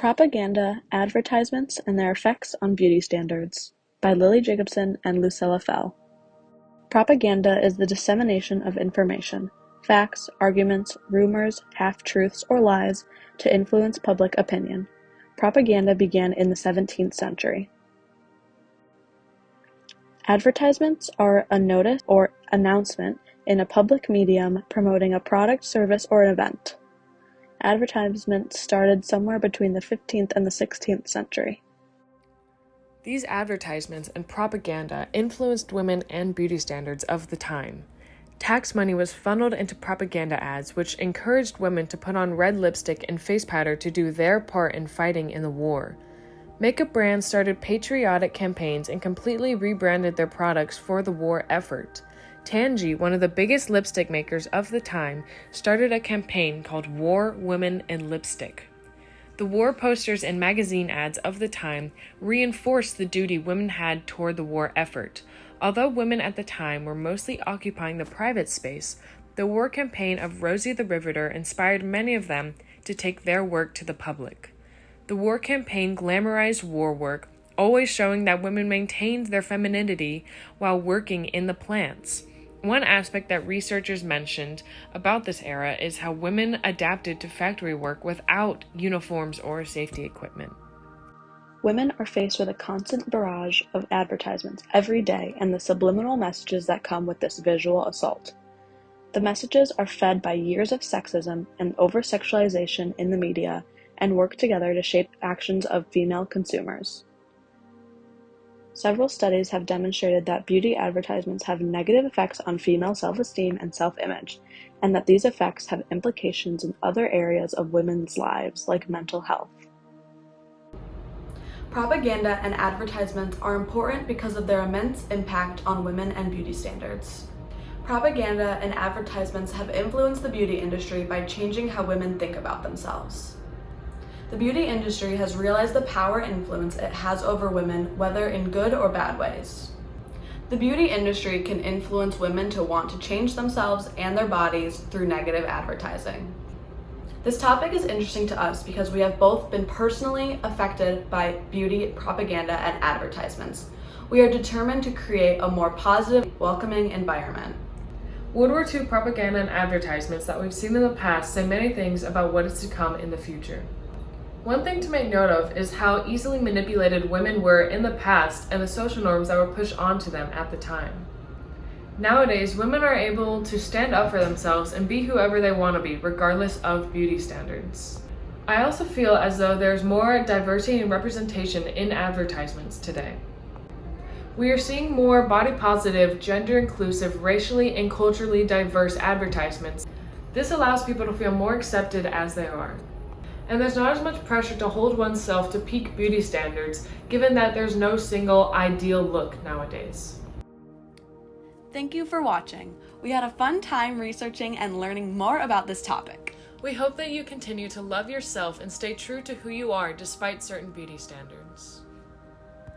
Propaganda, Advertisements, and Their Effects on Beauty Standards by Lily Jacobson and Lucilla Fell. Propaganda is the dissemination of information, facts, arguments, rumors, half-truths, or lies to influence public opinion. Propaganda began in the 17th century. Advertisements are a notice or announcement in a public medium promoting a product, service, or an event. Advertisements started somewhere between the 15th and the 16th century. These advertisements and propaganda influenced women and beauty standards of the time. Tax money was funneled into propaganda ads, which encouraged women to put on red lipstick and face powder to do their part in fighting in the war. Makeup brands started patriotic campaigns and completely rebranded their products for the war effort. Tangy, one of the biggest lipstick makers of the time, started a campaign called War, Women, and Lipstick. The war posters and magazine ads of the time reinforced the duty women had toward the war effort. Although women at the time were mostly occupying the private space, the war campaign of Rosie the Riveter inspired many of them to take their work to the public. The war campaign glamorized war work, always showing that women maintained their femininity while working in the plants. One aspect that researchers mentioned about this era is how women adapted to factory work without uniforms or safety equipment. Women are faced with a constant barrage of advertisements every day and the subliminal messages that come with this visual assault. The messages are fed by years of sexism and over-sexualization in the media and work together to shape actions of female consumers. Several studies have demonstrated that beauty advertisements have negative effects on female self-esteem and self-image, and that these effects have implications in other areas of women's lives, like mental health. Propaganda and advertisements are important because of their immense impact on women and beauty standards. Propaganda and advertisements have influenced the beauty industry by changing how women think about themselves. The beauty industry has realized the power and influence it has over women, whether in good or bad ways. The beauty industry can influence women to want to change themselves and their bodies through negative advertising. This topic is interesting to us because we have both been personally affected by beauty propaganda and advertisements. We are determined to create a more positive, welcoming environment. World War II propaganda and advertisements that we've seen in the past say many things about what is to come in the future. One thing to make note of is how easily manipulated women were in the past and the social norms that were pushed onto them at the time. Nowadays, women are able to stand up for themselves and be whoever they want to be, regardless of beauty standards. I also feel as though there's more diversity and representation in advertisements today. We are seeing more body positive, gender inclusive, racially and culturally diverse advertisements. This allows people to feel more accepted as they are. And there's not as much pressure to hold oneself to peak beauty standards, given that there's no single ideal look nowadays. Thank you for watching. We had a fun time researching and learning more about this topic. We hope that you continue to love yourself and stay true to who you are despite certain beauty standards.